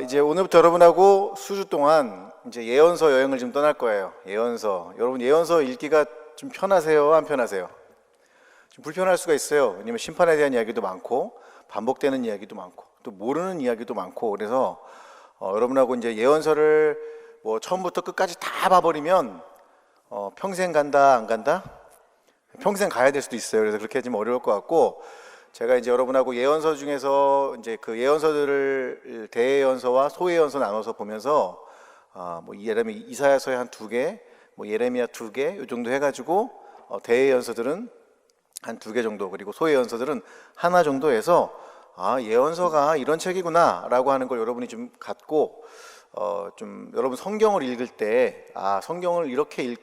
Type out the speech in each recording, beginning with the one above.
이제 오늘부터 여러분하고 수주 동안 이제 예언서 여행을 좀 떠날 거예요. 예언서. 여러분 예언서 읽기가 좀 편하세요? 안 편하세요? 좀 불편할 수가 있어요. 왜냐면 심판에 대한 이야기도 많고 반복되는 이야기도 많고 또 모르는 이야기도 많고 그래서 여러분하고 이제 예언서를 뭐 처음부터 끝까지 다 봐버리면 평생 간다 안 간다? 평생 가야 될 수도 있어요. 그래서 그렇게 좀 어려울 것 같고 제가 이제 여러분하고 예언서 중에서 이제 그 예언서들을 대예언서와 소예언서 나눠서 보면서 뭐 이사야서에 한 2개, 뭐 예레미야 2개 이 정도 해가지고 대예언서들은 한 2개 정도 그리고 소예언서들은 하나 정도 해서 예언서가 이런 책이구나라고 하는 걸 여러분이 좀 갖고 좀 여러분 성경을 읽을 때 성경을 이렇게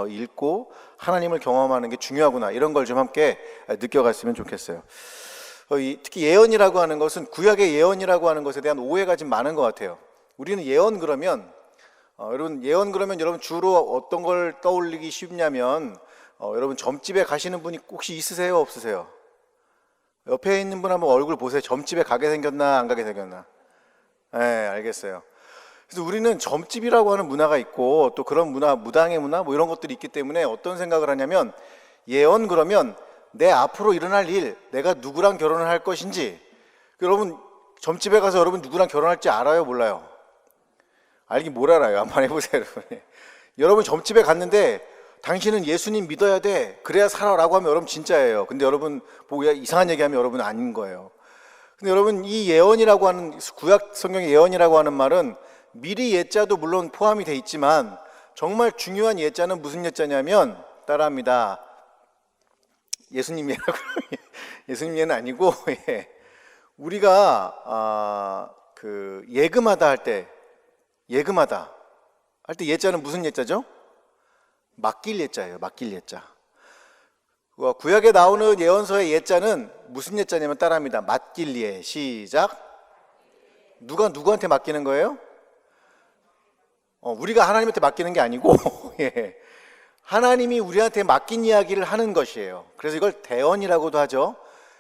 읽고 하나님을 경험하는 게 중요하구나 이런 걸 좀 함께 느껴갔으면 좋겠어요. 특히 예언이라고 하는 것은 구약의 예언이라고 하는 것에 대한 오해가 좀 많은 것 같아요. 우리는 예언 그러면 여러분 주로 어떤 걸 떠올리기 쉽냐면 여러분 점집에 가시는 분이 혹시 있으세요? 없으세요? 옆에 있는 분 한번 얼굴 보세요. 점집에 가게 생겼나 안 가게 생겼나? 네, 알겠어요. 그래서 우리는 점집이라고 하는 문화가 있고 또 그런 문화, 무당의 문화 뭐 이런 것들이 있기 때문에 어떤 생각을 하냐면 예언 그러면 내 앞으로 일어날 일, 내가 누구랑 결혼을 할 것인지. 여러분 점집에 가서 여러분 누구랑 결혼할지 알아요? 몰라요? 알긴 뭘 알아요? 한번 해보세요. 여러분 점집에 갔는데 당신은 예수님 믿어야 돼 그래야 살아라고 하면 여러분 진짜예요. 근데 여러분 뭐 이상한 얘기하면 여러분 아닌 거예요. 근데 여러분 이 예언이라고 하는 구약 성경의 예언이라고 하는 말은 미리 예자도 물론 포함이 돼 있지만 정말 중요한 예자는 무슨 예자냐면 따라합니다. 예수님 예라고 예수님 예는 아니고 우리가 그 예금하다 할 때 예자는 무슨 예자죠? 맡길 예자예요. 맡길 예자. 구약에 나오는 예언서의 예자는 무슨 예자냐면 따라합니다. 맡길 예. 시작. 누가 누구한테 맡기는 거예요? 우리가 하나님한테 맡기는 게 아니고 하나님이 우리한테 맡긴 이야기를 하는 것이에요. 그래서 이걸 대언이라고도 하죠.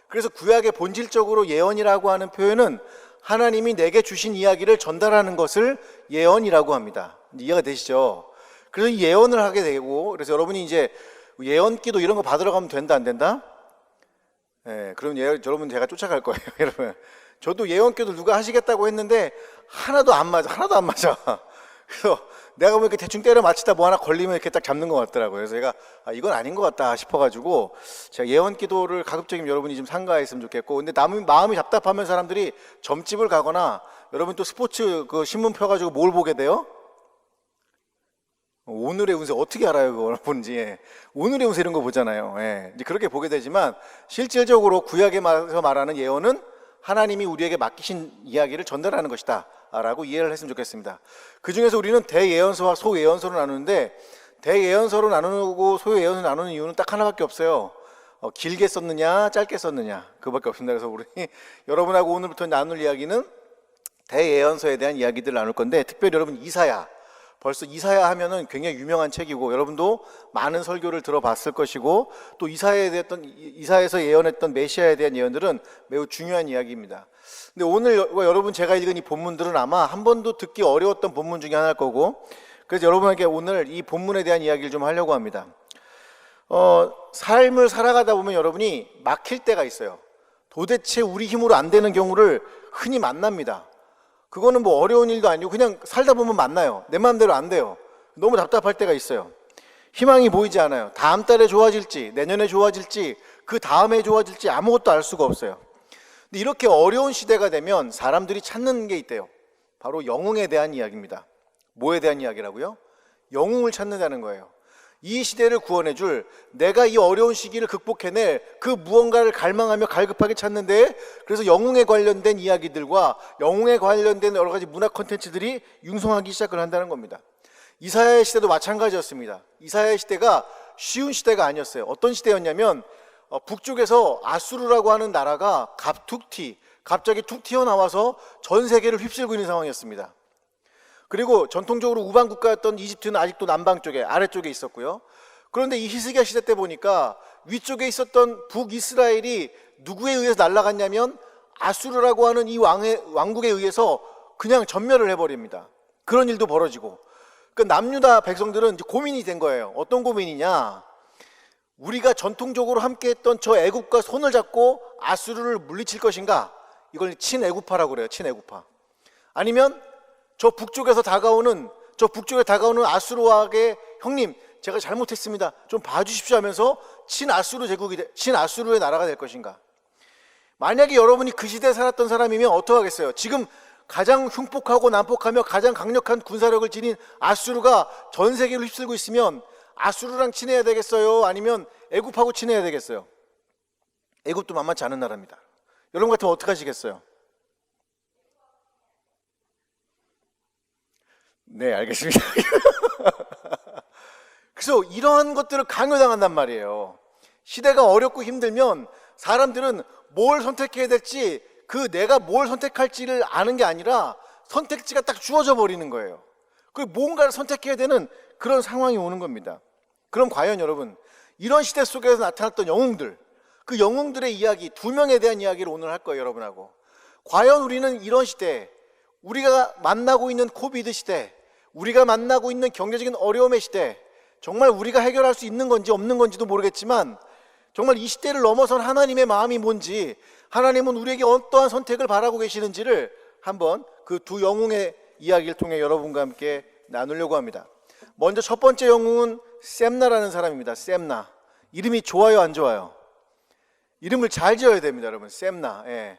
그래서 구약의 본질적으로 예언이라고 하는 표현은 하나님이 내게 주신 이야기를 전달하는 것을 예언이라고 합니다. 이해가 되시죠? 그래서 예언을 하게 되고 그래서 여러분이 이제 예언기도 이런 거 받으러 가면 된다 안 된다? 그럼 여러분 제가 쫓아갈 거예요. 여러분 저도 예언기도 누가 하시겠다고 했는데 하나도 안 맞아. 그래서 내가 뭐 이렇게 대충 때려 맞히다 뭐 하나 걸리면 이렇게 딱 잡는 것 같더라고요. 그래서 제가 이건 아닌 것 같다 싶어가지고 제가 예언 기도를 가급적이면 여러분이 좀 삼가했으면 좋겠고 근데 마음이 답답하면 사람들이 점집을 가거나 여러분 또 스포츠 그 신문 펴가지고 뭘 보게 돼요? 오늘의 운세 어떻게 알아요? 그걸 보는지 오늘의 운세 이런 거 보잖아요. 이제 그렇게 보게 되지만 실질적으로 구약에서 말하는 예언은 하나님이 우리에게 맡기신 이야기를 전달하는 것이다 라고 이해를 했으면 좋겠습니다. 그 중에서 우리는 대예언서와 소예언서로 나누는데 대예언서로 나누고 소예언서로 나누는 이유는 딱 하나밖에 없어요. 길게 썼느냐 짧게 썼느냐 그거밖에 없습니다. 그래서 우리 여러분하고 오늘부터 나눌 이야기는 대예언서에 대한 이야기들을 나눌 건데 특별히 여러분 벌써 이사야 하면은 굉장히 유명한 책이고 여러분도 많은 설교를 들어봤을 것이고 또 이사야에서 예언했던 메시아에 대한 예언들은 매우 중요한 이야기입니다. 근데 오늘 여러분 제가 읽은 이 본문들은 아마 한 번도 듣기 어려웠던 본문 중에 하나일 거고 그래서 여러분에게 오늘 이 본문에 대한 이야기를 좀 하려고 합니다. 삶을 살아가다 보면 여러분이 막힐 때가 있어요. 도대체 우리 힘으로 안 되는 경우를 흔히 만납니다. 그거는 뭐 어려운 일도 아니고 그냥 살다 보면 만나요. 내 마음대로 안 돼요. 너무 답답할 때가 있어요. 희망이 보이지 않아요. 다음 달에 좋아질지 내년에 좋아질지 그 다음에 좋아질지 아무것도 알 수가 없어요. 근데 이렇게 어려운 시대가 되면 사람들이 찾는 게 있대요. 바로 영웅에 대한 이야기입니다. 뭐에 대한 이야기라고요? 영웅을 찾는다는 거예요. 이 시대를 구원해줄 내가 이 어려운 시기를 극복해낼 그 무언가를 갈망하며 갈급하게 찾는데 그래서 영웅에 관련된 이야기들과 영웅에 관련된 여러 가지 문화 콘텐츠들이 융성하기 시작을 한다는 겁니다. 이사야의 시대도 마찬가지였습니다. 이사야의 시대가 쉬운 시대가 아니었어요. 어떤 시대였냐면 북쪽에서 아수르라고 하는 나라가 갑자기 툭 튀어나와서 전 세계를 휩쓸고 있는 상황이었습니다. 그리고 전통적으로 우방 국가였던 이집트는 아직도 남방 쪽에 아래쪽에 있었고요. 그런데 이 히스기야 시대 때 보니까 위쪽에 있었던 북이스라엘이 누구에 의해서 날아갔냐면 아수르라고 하는 이 왕국에 의해서 그냥 전멸을 해버립니다. 그런 일도 벌어지고. 그 남유다 백성들은 이제 고민이 된 거예요. 어떤 고민이냐? 우리가 전통적으로 함께했던 저 애굽과 손을 잡고 아수르를 물리칠 것인가? 이걸 친애굽파라고 그래요. 친애굽파. 아니면 저 북쪽에 다가오는 아수르에게 형님 제가 잘못했습니다. 좀 봐주십시오 하면서 친아수르 제국이 친아수르의 나라가 될 것인가? 만약에 여러분이 그 시대에 살았던 사람이면 어떻게 하겠어요? 지금 가장 흉폭하고 난폭하며 가장 강력한 군사력을 지닌 아수르가 전 세계를 휩쓸고 있으면 아수르랑 친해야 되겠어요? 아니면 애굽하고 친해야 되겠어요? 애굽도 만만치 않은 나라입니다. 여러분 같으면 어떻게 하시겠어요? 네, 알겠습니다. 그래서 이러한 것들을 강요당한단 말이에요. 시대가 어렵고 힘들면 사람들은 뭘 선택해야 될지 내가 뭘 선택할지를 아는 게 아니라 선택지가 딱 주어져 버리는 거예요. 그 뭔가를 선택해야 되는 그런 상황이 오는 겁니다. 그럼 과연 여러분 이런 시대 속에서 나타났던 영웅들, 그 영웅들의 이야기, 두 명에 대한 이야기를 오늘 할 거예요, 여러분하고. 과연 우리는 이런 시대, 우리가 만나고 있는 코비드 시대, 우리가 만나고 있는 경제적인 어려움의 시대, 정말 우리가 해결할 수 있는 건지 없는 건지도 모르겠지만 정말 이 시대를 넘어선 하나님의 마음이 뭔지, 하나님은 우리에게 어떠한 선택을 바라고 계시는지를 한번 그 두 영웅의 이야기를 통해 여러분과 함께 나누려고 합니다. 먼저 첫 번째 영웅은 셈나라는 사람입니다. 셈나. 이름이 좋아요, 안 좋아요? 이름을 잘 지어야 됩니다, 여러분. 셈나. 예.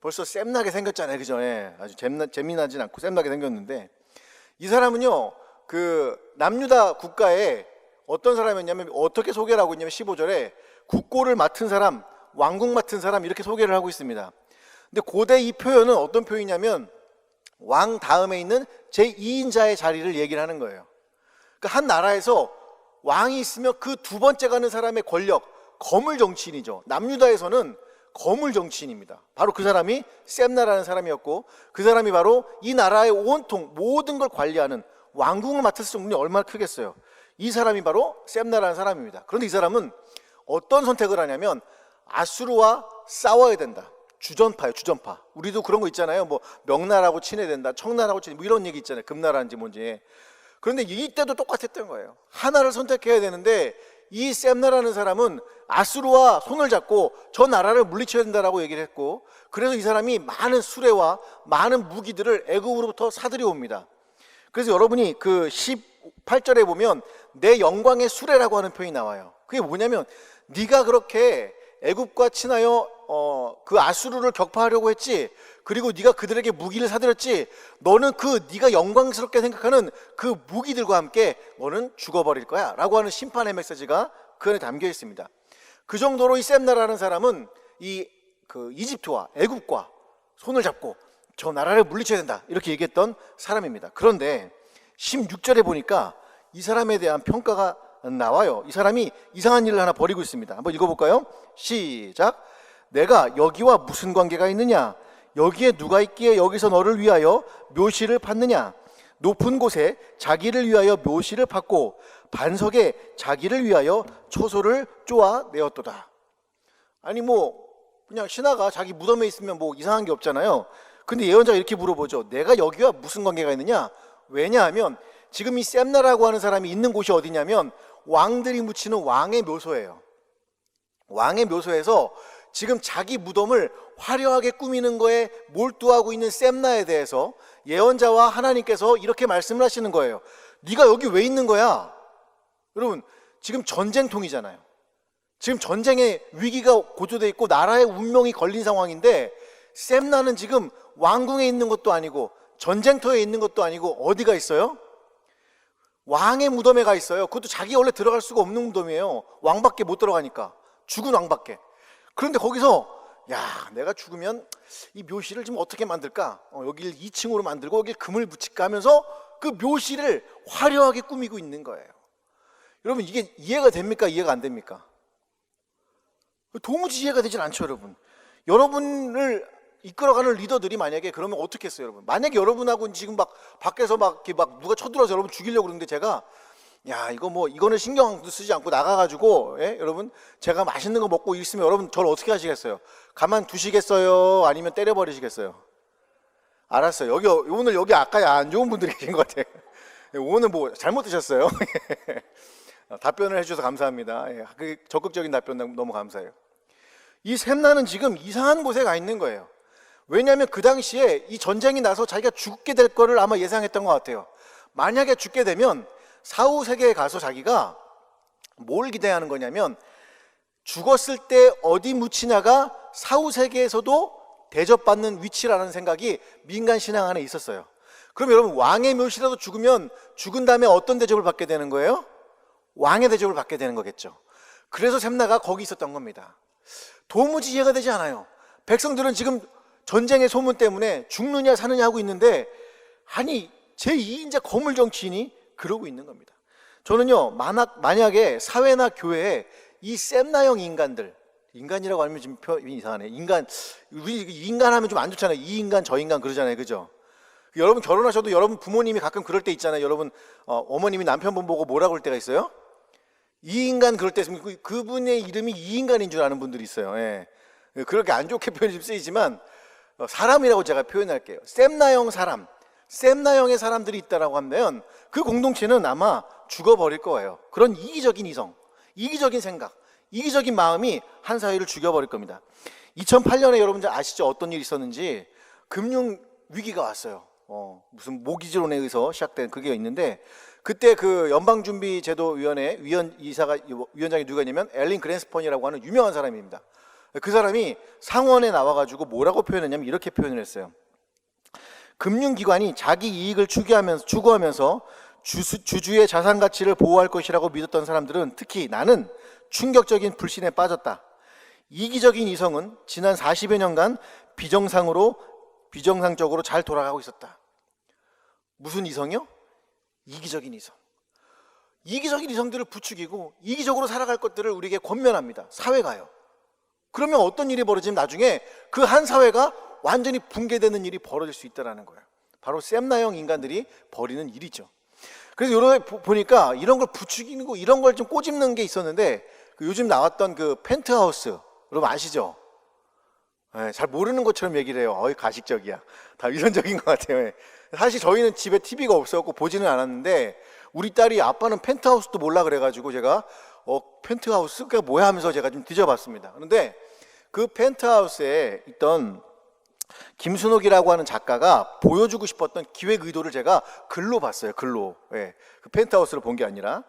벌써 셈나게 생겼잖아요, 그죠? 예. 아주 재미나진 않고 셈나게 생겼는데, 이 사람은요 그 남유다 국가에 어떤 사람이었냐면 어떻게 소개를 하고 있냐면 15절에 국고를 맡은 사람, 왕국 맡은 사람 이렇게 소개를 하고 있습니다. 근데 고대 이 표현은 어떤 표현이냐면 왕 다음에 있는 제2인자의 자리를 얘기를 하는 거예요. 그러니까 한 나라에서 왕이 있으면 그 두 번째 가는 사람의 권력, 거물 정치인이죠. 남유다에서는 거물 정치인입니다. 바로 그 사람이 셈나라는 사람이었고, 그 사람이 바로 이 나라의 온통 모든 걸 관리하는 왕궁을 맡았을 정도는 얼마나 크겠어요. 이 사람이 바로 셈나라는 사람입니다. 그런데 이 사람은 어떤 선택을 하냐면 아수르와 싸워야 된다. 주전파예요, 주전파. 우리도 그런 거 있잖아요. 뭐 명나라하고 친해야 된다, 청나라하고 친해, 뭐 이런 얘기 있잖아요. 금나라인지 뭔지. 그런데 이때도 똑같았던 거예요. 하나를 선택해야 되는데 이 셈나라는 사람은 아수르와 손을 잡고 저 나라를 물리쳐야 된다라고 얘기를 했고, 그래서 이 사람이 많은 수레와 많은 무기들을 애굽으로부터 사들여 옵니다. 그래서 여러분이 그 18절에 보면 내 영광의 수레라고 하는 표현이 나와요. 그게 뭐냐면 네가 그렇게 애굽과 친하여 그 아수르를 격파하려고 했지, 그리고 네가 그들에게 무기를 사들였지, 너는 네가 영광스럽게 생각하는 그 무기들과 함께 너는 죽어버릴 거야 라고 하는 심판의 메시지가 그 안에 담겨 있습니다. 그 정도로 이 셈나라는 사람은 그 이집트와 애굽과 손을 잡고 저 나라를 물리쳐야 된다 이렇게 얘기했던 사람입니다. 그런데 16절에 보니까 이 사람에 대한 평가가 나와요. 이 사람이 이상한 일을 하나 벌이고 있습니다. 한번 읽어볼까요? 시작. 내가 여기와 무슨 관계가 있느냐? 여기에 누가 있기에 여기서 너를 위하여 묘시를 팠느냐? 높은 곳에 자기를 위하여 묘시를 팠고 반석에 자기를 위하여 초소를 쪼아내었도다. 아니 뭐 그냥 신하가 자기 무덤에 있으면 뭐 이상한 게 없잖아요. 근데 예언자가 이렇게 물어보죠. 내가 여기와 무슨 관계가 있느냐? 왜냐하면 지금 이 셈나라고 하는 사람이 있는 곳이 어디냐면 왕들이 묻히는 왕의 묘소예요. 왕의 묘소에서 지금 자기 무덤을 화려하게 꾸미는 거에 몰두하고 있는 셈나에 대해서 예언자와 하나님께서 이렇게 말씀을 하시는 거예요. 네가 여기 왜 있는 거야? 여러분 지금 전쟁통이잖아요. 지금 전쟁의 위기가 고조되어 있고 나라의 운명이 걸린 상황인데 셈나는 지금 왕궁에 있는 것도 아니고 전쟁터에 있는 것도 아니고 어디가 있어요? 왕의 무덤에 가 있어요. 그것도 자기 원래 들어갈 수가 없는 무덤이에요. 왕밖에 못 들어가니까. 죽은 왕밖에. 그런데 거기서 내가 죽으면 이 묘실을 좀 어떻게 만들까? 여기를 2층으로 만들고 여기 금을 붙일까 하면서 그 묘실을 화려하게 꾸미고 있는 거예요. 여러분 이게 이해가 됩니까? 이해가 안 됩니까? 도무지 이해가 되질 않죠, 여러분. 여러분을 이끌어가는 리더들이 만약에 그러면 어떻게 했어요, 여러분? 만약에 여러분하고 지금 막 밖에서 막 누가 쳐들어서 여러분 죽이려고 그러는데 제가 이거는 신경도 쓰지 않고 나가가지고, 여러분 제가 맛있는 거 먹고 있으면 여러분 저를 어떻게 하시겠어요? 가만 두시겠어요? 아니면 때려버리시겠어요? 알았어요. 오늘 여기 아까 안 좋은 분들이 계신 것 같아요. 오늘 뭐 잘못 드셨어요? 답변을 해주셔서 감사합니다. 그 적극적인 답변 너무 감사해요. 이 샘나는 지금 이상한 곳에 가 있는 거예요. 왜냐하면 그 당시에 이 전쟁이 나서 자기가 죽게 될 거를 아마 예상했던 것 같아요. 만약에 죽게 되면 사후 세계에 가서 자기가 뭘 기대하는 거냐면 죽었을 때 어디 묻히냐가 사후 세계에서도 대접받는 위치라는 생각이 민간 신앙 안에 있었어요. 그럼 여러분, 왕의 묘시라도 죽으면 죽은 다음에 어떤 대접을 받게 되는 거예요? 왕의 대접을 받게 되는 거겠죠. 그래서 샘나가 거기 있었던 겁니다. 도무지 이해가 되지 않아요. 백성들은 지금 전쟁의 소문 때문에 죽느냐 사느냐 하고 있는데, 아니 제2인자 거물 정치인이 그러고 있는 겁니다. 저는요, 만약에 사회나 교회에 이 샘나형 인간이라고 하면 좀 표현이 이상하네. 우리 인간 하면 좀 안 좋잖아요. 이 인간 저 인간 그러잖아요, 그죠? 여러분 결혼하셔도 여러분 부모님이 가끔 그럴 때 있잖아요. 여러분 어머님이 남편분 보고 뭐라고 할 때가 있어요? 이 인간 그럴 때 있으면 그분의 이름이 이 인간인 줄 아는 분들이 있어요. 예. 그렇게 안 좋게 표현이 좀 쓰이지만 사람이라고 제가 표현할게요. 샘나형 사람, 샘나형의 사람들이 있다라고 하면 그 공동체는 아마 죽어버릴 거예요. 그런 이기적인 이성, 이기적인 생각, 이기적인 마음이 한 사회를 죽여버릴 겁니다. 2008년에 여러분들 아시죠? 어떤 일이 있었는지. 금융 위기가 왔어요. 무슨 모기지론에 의해서 시작된 그게 있는데, 그때 그 연방준비제도위원회 위원장이 누구냐면 엘린 그랜스펀이라고 하는 유명한 사람입니다. 그 사람이 상원에 나와가지고 뭐라고 표현했냐면 이렇게 표현을 했어요. 금융기관이 자기 이익을 추구하면서 주주의 자산 가치를 보호할 것이라고 믿었던 사람들은, 특히 나는 충격적인 불신에 빠졌다. 이기적인 이성은 지난 40여 년간 비정상적으로 잘 돌아가고 있었다. 무슨 이성이요? 이기적인 이성. 이기적인 이성들을 부추기고 이기적으로 살아갈 것들을 우리에게 권면합니다. 사회가요. 그러면 어떤 일이 벌어지면 나중에 그 한 사회가 완전히 붕괴되는 일이 벌어질 수 있다는 거예요. 바로 샘나형 인간들이 벌이는 일이죠. 그래서 여러 보니까 이런 걸 부추기는 거, 이런 걸 좀 꼬집는 게 있었는데, 요즘 나왔던 그 펜트하우스, 여러분 아시죠? 네, 잘 모르는 것처럼 얘기를 해요. 가식적이야. 다 위선적인 것 같아요. 사실 저희는 집에 TV가 없었고 보지는 않았는데, 우리 딸이 아빠는 펜트하우스도 몰라 그래가지고 제가 펜트하우스가 뭐야 하면서 제가 좀 뒤져봤습니다. 그런데 그 펜트하우스에 있던 김순옥이라고 하는 작가가 보여주고 싶었던 기획 의도를 제가 글로 봤어요. 글로. 예. 그 펜트하우스를 본 게 아니라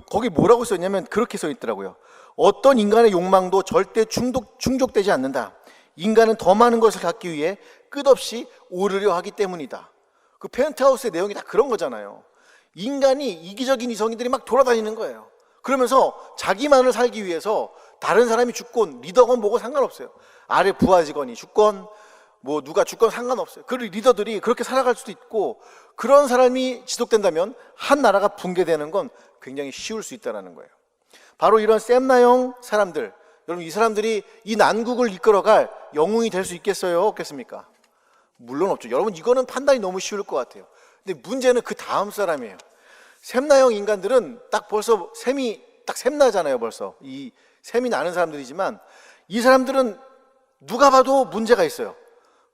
거기 뭐라고 써있냐면 그렇게 써있더라고요. 어떤 인간의 욕망도 절대 충족되지 않는다. 인간은 더 많은 것을 갖기 위해 끝없이 오르려 하기 때문이다. 그 펜트하우스의 내용이 다 그런 거잖아요. 인간이 이기적인 이성이들이 막 돌아다니는 거예요. 그러면서 자기만을 살기 위해서 다른 사람이 죽건 리더건 뭐고 상관없어요. 아래 부하 직원이 죽건 뭐 누가 죽건 상관없어요. 그 리더들이 그렇게 살아갈 수도 있고, 그런 사람이 지속된다면 한 나라가 붕괴되는 건 굉장히 쉬울 수 있다는 거예요. 바로 이런 샘나형 사람들, 여러분 이 사람들이 이 난국을 이끌어갈 영웅이 될 수 있겠어요? 없겠습니까? 물론 없죠. 여러분 이거는 판단이 너무 쉬울 것 같아요. 근데 문제는 그 다음 사람이에요. 샘나형 인간들은 딱 벌써 샘이 딱 샘나잖아요. 벌써 이 샘이 나는 사람들이지만, 이 사람들은 누가 봐도 문제가 있어요.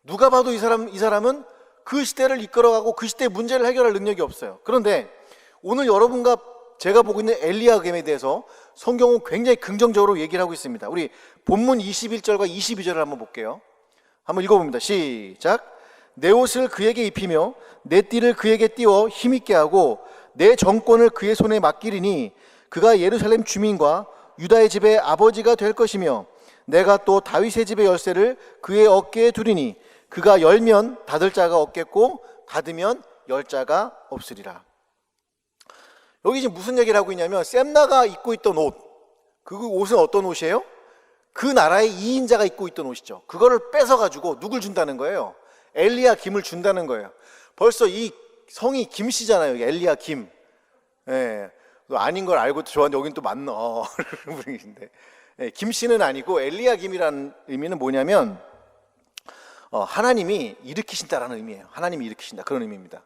누가 봐도 이 사람은 그 시대를 이끌어가고 그 시대의 문제를 해결할 능력이 없어요. 그런데 오늘 여러분과 제가 보고 있는 엘리야김에 대해서 성경은 굉장히 긍정적으로 얘기를 하고 있습니다. 우리 본문 21절과 22절을 한번 볼게요. 한번 읽어봅니다. 시작. 내 옷을 그에게 입히며 내 띠를 그에게 띄워 힘있게 하고 내 정권을 그의 손에 맡기리니 그가 예루살렘 주민과 유다의 집의 아버지가 될 것이며 내가 또 다윗의 집의 열쇠를 그의 어깨에 두리니 그가 열면 닫을 자가 없겠고 닫으면 열 자가 없으리라. 여기 지금 무슨 얘기를 하고 있냐면, 샘나가 입고 있던 옷, 그 옷은 어떤 옷이에요? 그 나라의 2인자가 입고 있던 옷이죠. 그거를 뺏어가지고 누굴 준다는 거예요? 엘리야김을 준다는 거예요. 벌써 이 성이 김씨잖아요. 엘리야김. 예. 아닌 걸 알고 좋아하는데 여긴 또 맞나 분이신데, 예, 김씨는 아니고 엘리야김이라는 의미는 뭐냐면 하나님이 일으키신다라는 의미예요. 하나님이 일으키신다, 그런 의미입니다.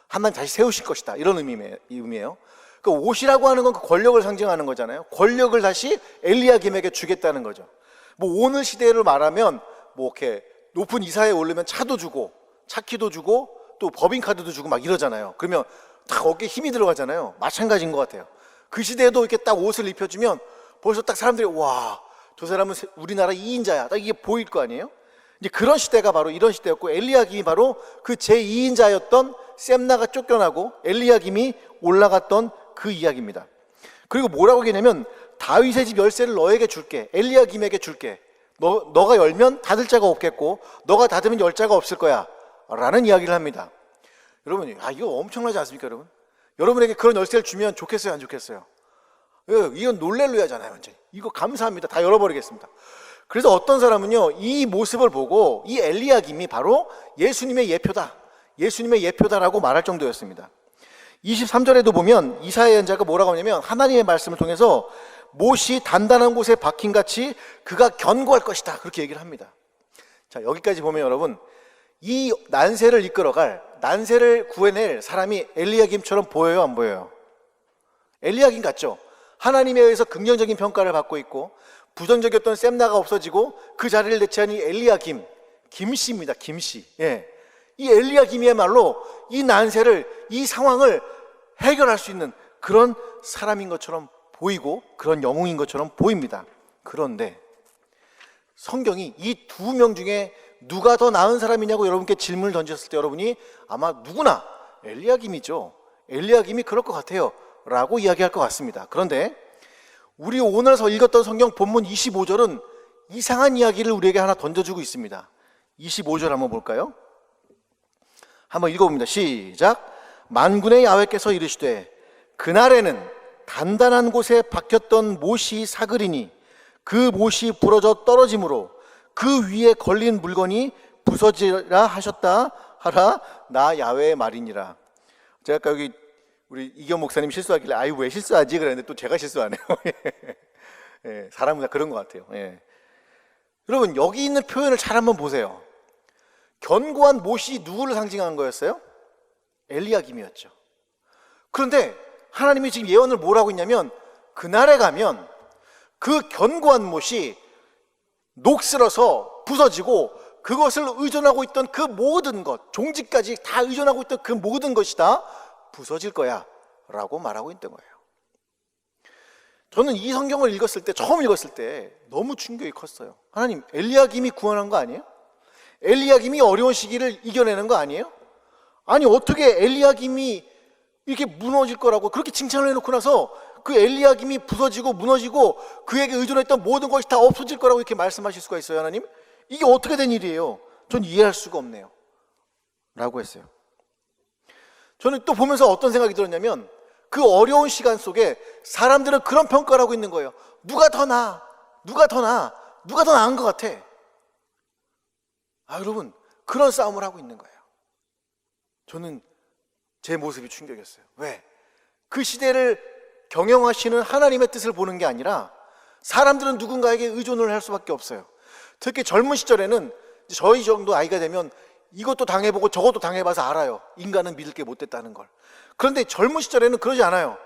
하나님 다시 세우실 것이다, 이런 의미예요. 그 옷이라고 하는 건 그 권력을 상징하는 거잖아요. 권력을 다시 엘리야김에게 주겠다는 거죠. 뭐 오늘 시대를 말하면 뭐 이렇게 높은 이사회에 오르면 차도 주고 차키도 주고 또 법인카드도 주고 막 이러잖아요. 그러면 딱 어깨에 힘이 들어가잖아요. 마찬가지인 것 같아요. 그 시대에도 이렇게 딱 옷을 입혀주면 벌써 딱 사람들이 와, 저 사람은 우리나라 2인자야. 딱 이게 보일 거 아니에요? 이제 그런 시대가 바로 이런 시대였고, 엘리야김이 바로 그 제2인자였던 셈나가 쫓겨나고 엘리야김이 올라갔던 그 이야기입니다. 그리고 뭐라고 얘기냐면, 다윗의 집 열쇠를 너에게 줄게, 엘리야김에게 줄게. 너가 열면 닫을 자가 없겠고 너가 닫으면 열 자가 없을 거야 라는 이야기를 합니다. 여러분, 이거 엄청나지 않습니까? 여러분, 여러분에게 그런 열쇠를 주면 좋겠어요, 안 좋겠어요? 이건 놀랄루야잖아요. 완전히 이거 감사합니다, 다 열어버리겠습니다. 그래서 어떤 사람은요, 이 모습을 보고 이 엘리야김이 바로 예수님의 예표다, 예수님의 예표다라고 말할 정도였습니다. 23절에도 보면 이사야 예언자가 뭐라고 하냐면, 하나님의 말씀을 통해서 못이 단단한 곳에 박힌같이 그가 견고할 것이다, 그렇게 얘기를 합니다. 자, 여기까지 보면 여러분, 이 난세를 이끌어갈, 난세를 구해낼 사람이 엘리야김처럼 보여요, 안 보여요? 엘리야김 같죠? 하나님에 의해서 긍정적인 평가를 받고 있고, 부정적이었던 셈나가 없어지고 그 자리를 대체한 이 엘리야김, 김씨입니다. 김씨. 예. 이 엘리야김이야말로 이 난세를, 이 상황을 해결할 수 있는 그런 사람인 것처럼 보이고 그런 영웅인 것처럼 보입니다. 그런데 성경이 이 두 명 중에 누가 더 나은 사람이냐고 여러분께 질문을 던졌을 때 여러분이 아마 누구나 엘리야김이죠, 엘리야김이 그럴 것 같아요 라고 이야기할 것 같습니다. 그런데 우리 오늘서 읽었던 성경 본문 25절은 이상한 이야기를 우리에게 하나 던져주고 있습니다. 25절 한번 볼까요? 한번 읽어봅니다. 시작. 만군의 야훼께서 이르시되 그날에는 단단한 곳에 박혔던 못이 사그리니 그 못이 부러져 떨어짐으로 그 위에 걸린 물건이 부서지라 하셨다 하라. 나 야훼의 말이니라. 제가 아까 여기 우리 이경 목사님 실수하길래 아유 왜 실수하지 그랬는데 또 제가 실수하네요. 예, 사람은 다 그런 것 같아요. 예. 여러분, 여기 있는 표현을 잘 한번 보세요. 견고한 못이 누구를 상징한 거였어요? 엘리야김이었죠. 그런데 하나님이 지금 예언을 뭐라고 했냐면, 그날에 가면 그 견고한 못이 녹슬어서 부서지고 그것을 의존하고 있던 그 모든 것, 종지까지 다 의존하고 있던 그 모든 것이 다 부서질 거야 라고 말하고 있던 거예요. 저는 이 성경을 읽었을 때, 처음 읽었을 때 너무 충격이 컸어요. 하나님, 엘리야김이 구원한 거 아니에요? 엘리야김이 어려운 시기를 이겨내는 거 아니에요? 아니 어떻게 엘리야김이 이렇게 무너질 거라고 그렇게 칭찬을 해놓고 나서 그 엘리야김이 부서지고 무너지고 그에게 의존했던 모든 것이 다 없어질 거라고 이렇게 말씀하실 수가 있어요? 하나님, 이게 어떻게 된 일이에요? 전 이해할 수가 없네요 라고 했어요. 저는 또 보면서 어떤 생각이 들었냐면, 그 어려운 시간 속에 사람들은 그런 평가를 하고 있는 거예요. 누가 더 나아? 누가 더 나아? 누가 더 나은 것 같아? 여러분, 그런 싸움을 하고 있는 거예요. 저는 제 모습이 충격이었어요. 왜? 그 시대를 경영하시는 하나님의 뜻을 보는 게 아니라 사람들은 누군가에게 의존을 할 수밖에 없어요. 특히 젊은 시절에는, 저희 정도 나이가 되면 이것도 당해보고 저것도 당해봐서 알아요, 인간은 믿을 게 못됐다는 걸. 그런데 젊은 시절에는 그러지 않아요.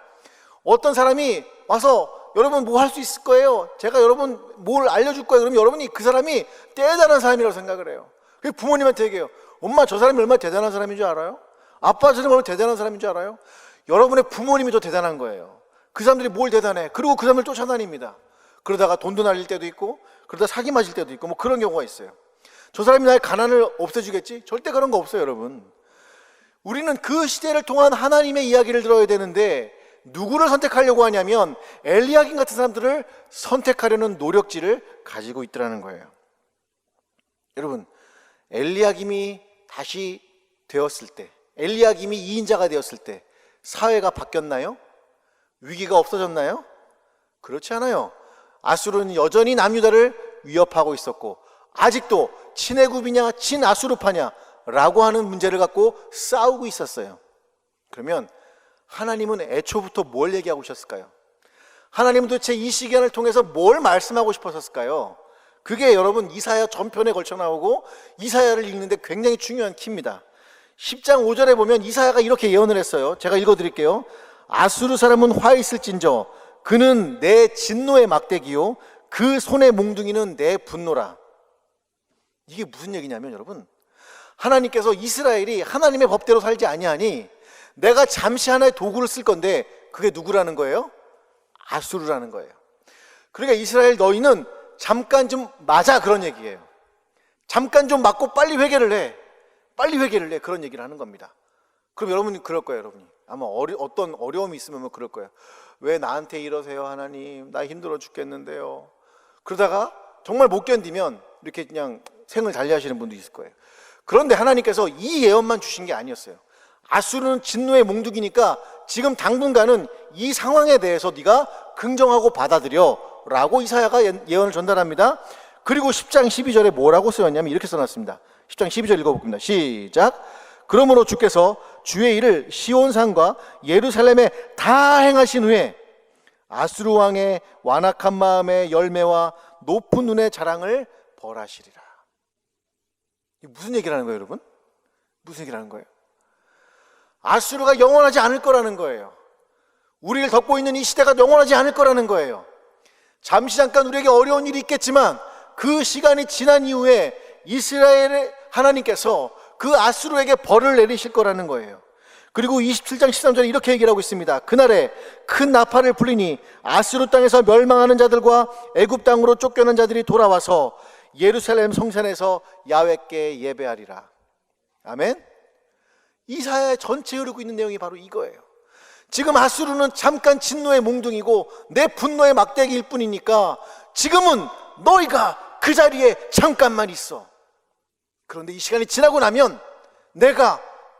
어떤 사람이 와서 여러분 뭐 할 수 있을 거예요, 제가 여러분 뭘 알려줄 거예요, 그러면 여러분이 그 사람이 대단한 사람이라고 생각을 해요. 그래서 부모님한테 얘기해요. 엄마, 저 사람이 얼마나 대단한 사람인 줄 알아요? 아빠, 저 사람이 얼마나 대단한 사람인 줄 알아요? 여러분의 부모님이 더 대단한 거예요. 그 사람들이 뭘 대단해? 그리고 그 사람을 쫓아다닙니다. 그러다가 돈도 날릴 때도 있고, 그러다 사기 맞을 때도 있고, 뭐 그런 경우가 있어요. 저 사람이 나의 가난을 없애주겠지? 절대 그런 거 없어요, 여러분. 우리는 그 시대를 통한 하나님의 이야기를 들어야 되는데, 누구를 선택하려고 하냐면 엘리야김 같은 사람들을 선택하려는 노력지를 가지고 있더라는 거예요. 여러분, 엘리야김이 다시 되었을 때, 엘리야김이 2인자가 되었을 때 사회가 바뀌었나요? 위기가 없어졌나요? 그렇지 않아요. 아수르는 여전히 남유다를 위협하고 있었고, 아직도 친애굽이냐 친아수르파냐 라고 하는 문제를 갖고 싸우고 있었어요. 그러면 하나님은 애초부터 뭘 얘기하고 있었을까요? 하나님은 도대체 이 시간을 통해서 뭘 말씀하고 싶었을까요? 그게 여러분 이사야 전편에 걸쳐 나오고 이사야를 읽는데 굉장히 중요한 키입니다. 10장 5절에 보면 이사야가 이렇게 예언을 했어요. 제가 읽어드릴게요. 아수르 사람은 화 있을진저 그는 내 진노의 막대기요 그 손의 몽둥이는 내 분노라. 이게 무슨 얘기냐면 여러분, 하나님께서 이스라엘이 하나님의 법대로 살지 아니하니 내가 잠시 하나의 도구를 쓸 건데 그게 누구라는 거예요? 아수르라는 거예요. 그러니까 이스라엘 너희는 잠깐 좀 맞아, 그런 얘기예요. 잠깐 좀 맞고 빨리 회개를 해. 빨리 회개를 해. 그런 얘기를 하는 겁니다. 그럼 여러분이 그럴 거예요. 여러분이 아마 어떤 어려움이 있으면 그럴 거예요. 왜 나한테 이러세요 하나님, 나 힘들어 죽겠는데요. 그러다가 정말 못 견디면 이렇게 그냥 생을 달리하시는 분도 있을 거예요. 그런데 하나님께서 이 예언만 주신 게 아니었어요. 아수르는 진노의 몽둥이니까 지금 당분간은 이 상황에 대해서 네가 긍정하고 받아들여 라고 이사야가 예언을 전달합니다. 그리고 10장 12절에 뭐라고 쓰였냐면 이렇게 써놨습니다. 10장 12절 읽어볼게요. 시작. 그러므로 주께서 주의 일을 시온산과 예루살렘에 다 행하신 후에 아수르 왕의 완악한 마음의 열매와 높은 눈의 자랑을 벌하시리라. 무슨 얘기를 하는 거예요, 여러분? 무슨 얘기를 하는 거예요? 아수르가 영원하지 않을 거라는 거예요. 우리를 덮고 있는 이 시대가 영원하지 않을 거라는 거예요. 잠시 잠깐 우리에게 어려운 일이 있겠지만 그 시간이 지난 이후에 이스라엘의 하나님께서 그 아수르에게 벌을 내리실 거라는 거예요. 그리고 27장 13절에 이렇게 얘기를 하고 있습니다. 그날에 큰 나팔을 불리니 아수르 땅에서 멸망하는 자들과 애굽 땅으로 쫓겨난 자들이 돌아와서 예루살렘 성산에서 야훼께 예배하리라. 아멘. 이사야의 전체에 흐르고 있는 내용이 바로 이거예요. 지금 아수르는 잠깐 진노의 몽둥이고 내 분노의 막대기일 뿐이니까 지금은 너희가 그 자리에 잠깐만 있어. 그런데 이 시간이 지나고 나면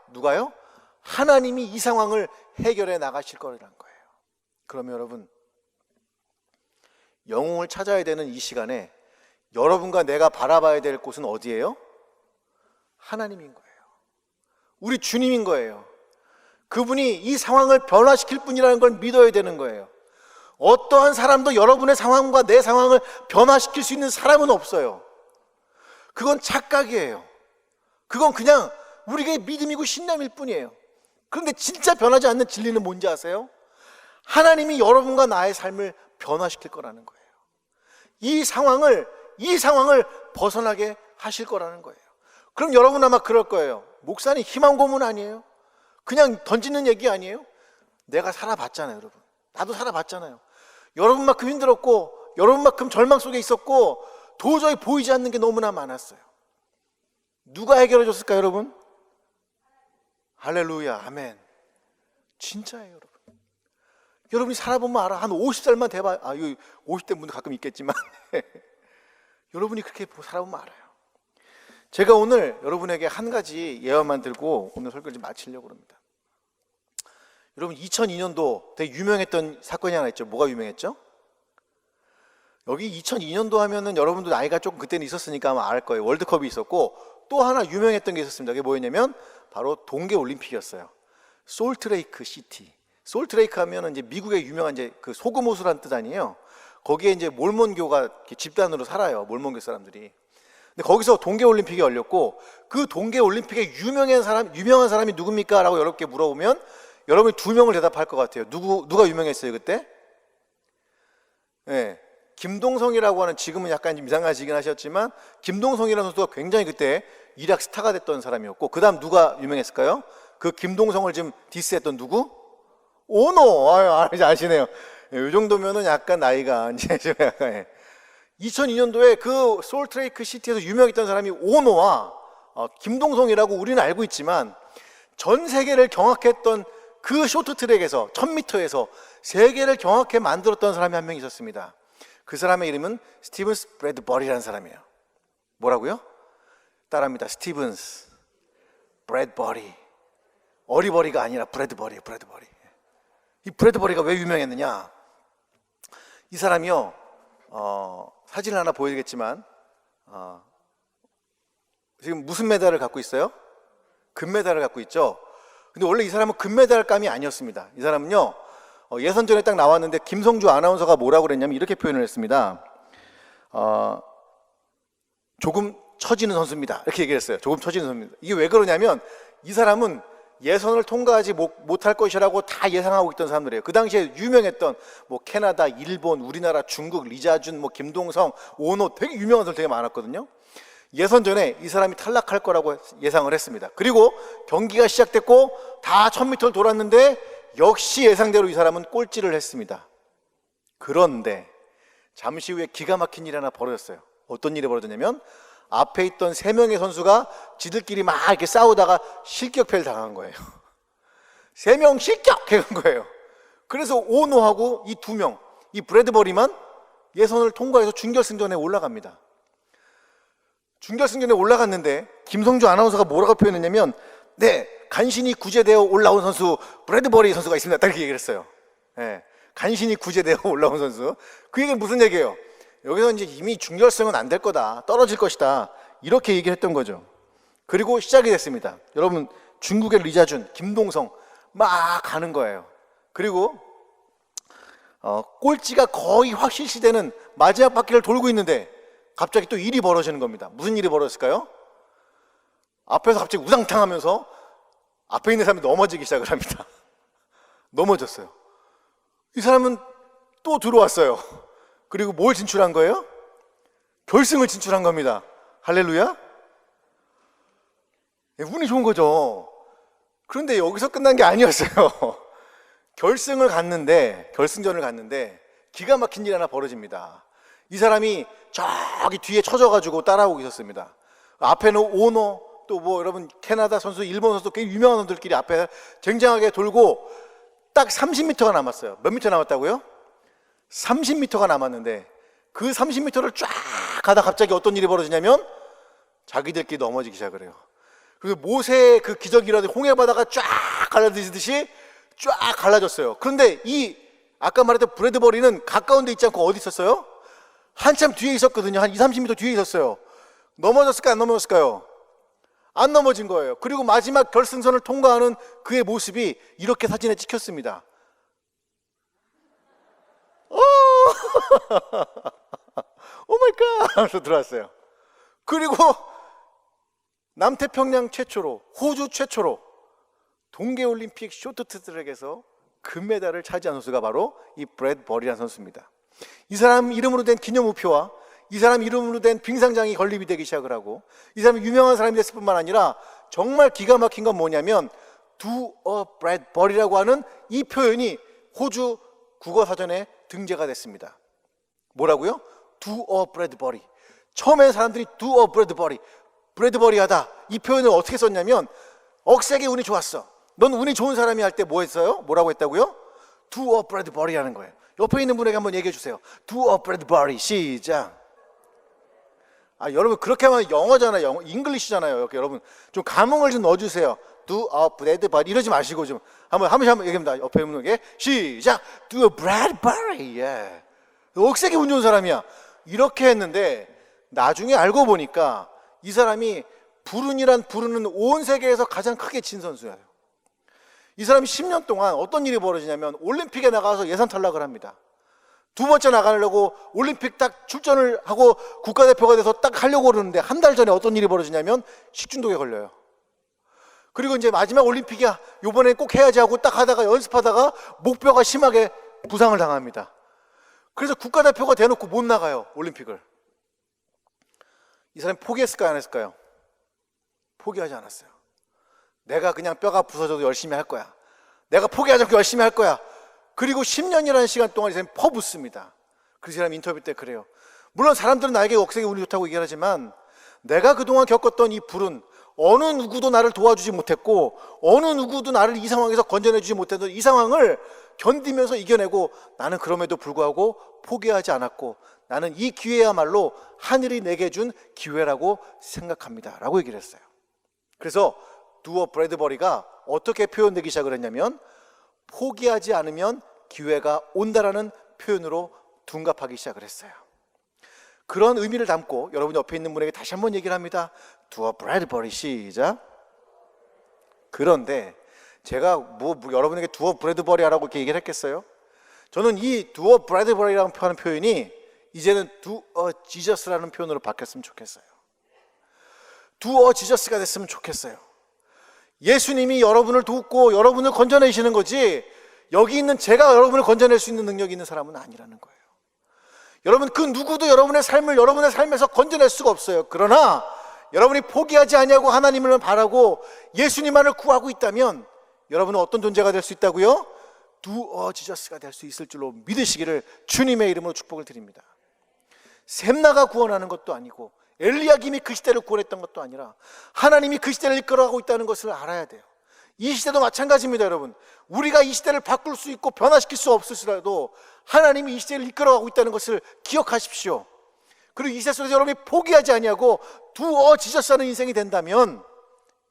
누가요? 하나님이 이 상황을 해결해 나가실 거라는 거예요. 그러면 여러분, 영웅을 찾아야 되는 이 시간에 여러분과 내가 바라봐야 될 곳은 어디예요? 하나님인 거예요. 우리 주님인 거예요. 그분이 이 상황을 변화시킬 분이라는 걸 믿어야 되는 거예요. 어떠한 사람도 여러분의 상황과 내 상황을 변화시킬 수 있는 사람은 없어요. 그건 착각이에요. 그건 그냥 우리의 믿음이고 신념일 뿐이에요. 그런데 진짜 변하지 않는 진리는 뭔지 아세요? 하나님이 여러분과 나의 삶을 변화시킬 거라는 거예요. 이 상황을 벗어나게 하실 거라는 거예요. 그럼 여러분 아마 그럴 거예요. 목사님, 희망 고문 아니에요? 그냥 던지는 얘기 아니에요? 내가 살아봤잖아요, 여러분. 나도 살아봤잖아요. 여러분만큼 힘들었고 여러분만큼 절망 속에 있었고 도저히 보이지 않는 게 너무나 많았어요. 누가 해결해 줬을까요, 여러분? 할렐루야, 아멘. 진짜예요, 여러분. 여러분이 살아보면 알아. 한 50살만 돼봐. 50대 분도 가끔 있겠지만 여러분이 그렇게 살아보면 알아요. 제가 오늘 여러분에게 한 가지 예언만 들고 오늘 설교를 좀 마치려고 합니다. 여러분, 2002년도 되게 유명했던 사건이 하나 있죠. 뭐가 유명했죠? 여기 2002년도 하면은 여러분도 나이가 조금 그때는 있었으니까 아마 알 거예요. 월드컵이 있었고 또 하나 유명했던 게 있었습니다. 그게 뭐였냐면 바로 동계올림픽이었어요. 솔트레이크 시티. 솔트레이크 하면은 이제 미국의 유명한 이제 그 소금 호수란 뜻 아니에요. 거기에 이제 몰몬교가 집단으로 살아요. 몰몬교 사람들이. 근데 거기서 동계올림픽이 열렸고 그 동계올림픽에 유명한 사람이 누굽니까? 라고 여러분께 물어보면 여러분이 두 명을 대답할 것 같아요. 누가 유명했어요 그때? 네, 김동성이라고 하는, 지금은 약간 좀 이상하시긴 하셨지만 김동성이라는 선수가 굉장히 그때 일약 스타가 됐던 사람이었고, 그 다음 누가 유명했을까요? 그 김동성을 지금 디스했던 누구? 오노. 아시네요. 이 정도면은 약간 나이가 이제 좀 약간 2002년도에 그 솔트레이크 시티에서 유명했던 사람이 오노와 김동성이라고 우리는 알고 있지만 전 세계를 경악했던 그 쇼트트랙에서 1000m에서 세계를 경악해 만들었던 사람이 한 명 있었습니다. 그 사람의 이름은 스티븐스 브래드버리라는 사람이에요. 뭐라고요? 따라합니다. 스티븐스 브래드버리. 어리버리가 아니라 브래드버리예요. 브래드버리. 이 브래드버리가 왜 유명했느냐? 이 사람이요, 사진을 하나 보여드리겠지만 지금 무슨 메달을 갖고 있어요? 금메달을 갖고 있죠. 근데 원래 이 사람은 금메달감이 아니었습니다. 이 사람은요, 예선전에 딱 나왔는데 김성주 아나운서가 뭐라고 그랬냐면 이렇게 표현을 했습니다. 조금 처지는 선수입니다. 이렇게 얘기를 했어요. 조금 처지는 선수입니다. 이게 왜 그러냐면 이 사람은 예선을 통과하지 못할 것이라고 다 예상하고 있던 사람들이에요. 그 당시에 유명했던 뭐 캐나다, 일본, 우리나라, 중국, 리자준, 뭐 김동성, 오노, 되게 유명한 선수 되게 많았거든요. 예선전에 이 사람이 탈락할 거라고 예상을 했습니다. 그리고 경기가 시작됐고 다 1000m를 돌았는데 역시 예상대로 이 사람은 꼴찌를 했습니다. 그런데 잠시 후에 기가 막힌 일이 하나 벌어졌어요. 어떤 일이 벌어졌냐면 앞에 있던 3명의 선수가 지들끼리 막 이렇게 싸우다가 실격패를 당한 거예요. 3명 실격해간 거예요. 그래서 오노하고 이 2명, 이 브래드버리만 예선을 통과해서 준결승전에 올라갑니다. 준결승전에 올라갔는데 김성주 아나운서가 뭐라고 표현했냐면, 네, 간신히 구제되어 올라온 선수 브래드버리 선수가 있습니다. 딱 이렇게 얘기를 했어요. 네, 간신히 구제되어 올라온 선수. 그 얘기는 무슨 얘기예요? 여기서 이제 이미 준결승은 안 될 거다, 떨어질 것이다, 이렇게 얘기를 했던 거죠. 그리고 시작이 됐습니다. 여러분, 중국의 리자준, 김동성 막 가는 거예요. 그리고 꼴찌가 거의 확실시되는 마지막 바퀴를 돌고 있는데 갑자기 또 일이 벌어지는 겁니다. 무슨 일이 벌어졌을까요? 앞에서 갑자기 우당탕 하면서 앞에 있는 사람이 넘어지기 시작을 합니다. 넘어졌어요. 이 사람은 또 들어왔어요. 그리고 뭘 진출한 거예요? 결승을 진출한 겁니다. 할렐루야? 운이 좋은 거죠. 그런데 여기서 끝난 게 아니었어요. 결승전을 갔는데 기가 막힌 일 하나 벌어집니다. 이 사람이 저기 뒤에 쳐져가지고 따라오고 있었습니다. 앞에는 오노, 또 뭐 여러분 캐나다 선수, 일본 선수, 꽤 유명한 선수들끼리 앞에 쟁쟁하게 돌고 딱 30m가 남았어요. 몇 미터 남았다고요? 30m가 남았는데 그 30m를 쫙 가다 갑자기 어떤 일이 벌어지냐면 자기들끼리 넘어지기 시작을 해요. 그래서 모세의 그 기적이라도 홍해 바다가 쫙 갈라지듯이 쫙 갈라졌어요. 그런데 이 아까 말했던 브래드버리는 가까운 데 있지 않고 어디 있었어요? 한참 뒤에 있었거든요. 한 20-30m 뒤에 있었어요. 넘어졌을까요? 안 넘어졌을까요? 안 넘어진 거예요. 그리고 마지막 결승선을 통과하는 그의 모습이 이렇게 사진에 찍혔습니다. 오 마이 갓 하면서 들어왔어요. 그리고 남태평양 최초로, 호주 최초로 동계올림픽 쇼트트랙에서 금메달을 차지한 선수가 바로 이 브래드버리라는 선수입니다. 이 사람 이름으로 된 기념우표와 이 사람 이름으로 된 빙상장이 건립이 되기 시작을 하고, 이 사람이 유명한 사람이 됐을 뿐만 아니라 정말 기가 막힌 건 뭐냐면 Do a Bradbury라고 하는 이 표현이 호주 국어사전에 등재가 됐습니다. 뭐라고요? Do a Bradbury. 처음에 사람들이 Do a Bradbury, 브래드버리하다, 이 표현을 어떻게 썼냐면 억세게 운이 좋았어, 넌 운이 좋은 사람이 할 때 뭐 했어요? 뭐라고 했다고요? Do a Bradbury라는 거예요. 옆에 있는 분에게 한번 얘기해 주세요. Do a Bradbury. 시작. 여러분 그렇게 하면 영어잖아요. 잉글리시잖아요. 이렇게 여러분 좀 감흥을 좀 넣어주세요. Do a Bradbury 이러지 마시고 좀 한번 얘기합니다. 옆에 있는 분에게 시작. Do a Bradbury. 예. 억세게 운 좋은 사람이야. 이렇게 했는데 나중에 알고 보니까 이 사람이 불운이란 부르는 온 세계에서 가장 크게 진 선수예요. 이 사람이 10년 동안 어떤 일이 벌어지냐면 올림픽에 나가서 예선 탈락을 합니다. 두 번째 나가려고 올림픽 딱 출전을 하고 국가대표가 돼서 딱 하려고 그러는데 한 달 전에 어떤 일이 벌어지냐면 식중독에 걸려요. 그리고 이제 마지막 올림픽이야, 요번에 꼭 해야지 하고 딱 하다가 연습하다가 목뼈가 심하게 부상을 당합니다. 그래서 국가대표가 대놓고 못 나가요, 올림픽을. 이 사람이 포기했을까요, 안 했을까요? 포기하지 않았어요. 내가 그냥 뼈가 부서져도 열심히 할 거야. 내가 포기하지 않고 열심히 할 거야. 그리고 10년이라는 시간 동안 이 사람이 퍼붓습니다. 그 사람 인터뷰 때 그래요. 물론 사람들은 나에게 억세게 운이 좋다고 얘기하지만 내가 그동안 겪었던 이 불은 어느 누구도 나를 도와주지 못했고 어느 누구도 나를 이 상황에서 건져내주지 못했던 이 상황을 견디면서 이겨내고 나는 그럼에도 불구하고 포기하지 않았고 나는 이 기회야말로 하늘이 내게 준 기회라고 생각합니다 라고 얘기를 했어요. 그래서 두어 브래드버리가 어떻게 표현되기 시작을 했냐면 포기하지 않으면 기회가 온다라는 표현으로 둔갑하기 시작을 했어요. 그런 의미를 담고 여러분 옆에 있는 분에게 다시 한번 얘기를 합니다. 두어 브래드버리. 시작. 그런데 제가 여러분에게 두어 브래드버리 하라고 이렇게 얘기를 했겠어요? 저는 이 두어 브래드버리라는 표현이 이제는 두어 지저스라는 표현으로 바뀌었으면 좋겠어요. 두어 지저스가 됐으면 좋겠어요. 예수님이 여러분을 돕고 여러분을 건져내시는 거지 여기 있는 제가 여러분을 건져낼 수 있는 능력이 있는 사람은 아니라는 거예요. 여러분 그 누구도 여러분의 삶을 여러분의 삶에서 건져낼 수가 없어요. 그러나 여러분이 포기하지 아니하고 하나님을 바라고 예수님만을 구하고 있다면 여러분은 어떤 존재가 될 수 있다고요? 두어 지저스가 될 수 있을 줄로 믿으시기를 주님의 이름으로 축복을 드립니다. 셈나가 구원하는 것도 아니고 엘리야김이 그 시대를 구원했던 것도 아니라 하나님이 그 시대를 이끌어가고 있다는 것을 알아야 돼요. 이 시대도 마찬가지입니다. 여러분, 우리가 이 시대를 바꿀 수 있고 변화시킬 수 없을지라도 하나님이 이 시대를 이끌어가고 있다는 것을 기억하십시오. 그리고 이 시대 속에서 여러분이 포기하지 아니하고 두어 지저스 하는 인생이 된다면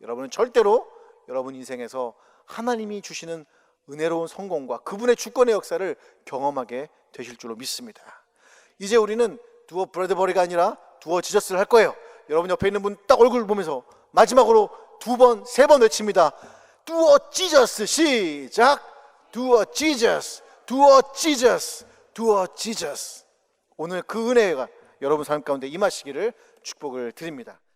여러분은 절대로 여러분 인생에서 하나님이 주시는 은혜로운 성공과 그분의 주권의 역사를 경험하게 되실 줄로 믿습니다. 이제 우리는 두어 브래드버리가 아니라 두어 지저스를 할 거예요. 여러분 옆에 있는 분 딱 얼굴 보면서 마지막으로 두 번, 세 번 외칩니다. 두어 지저스. 시작. 두어 지저스, 두어 지저스, 두어 지저스. 오늘 그 은혜가 여러분 삶 가운데 임하시기를 축복을 드립니다.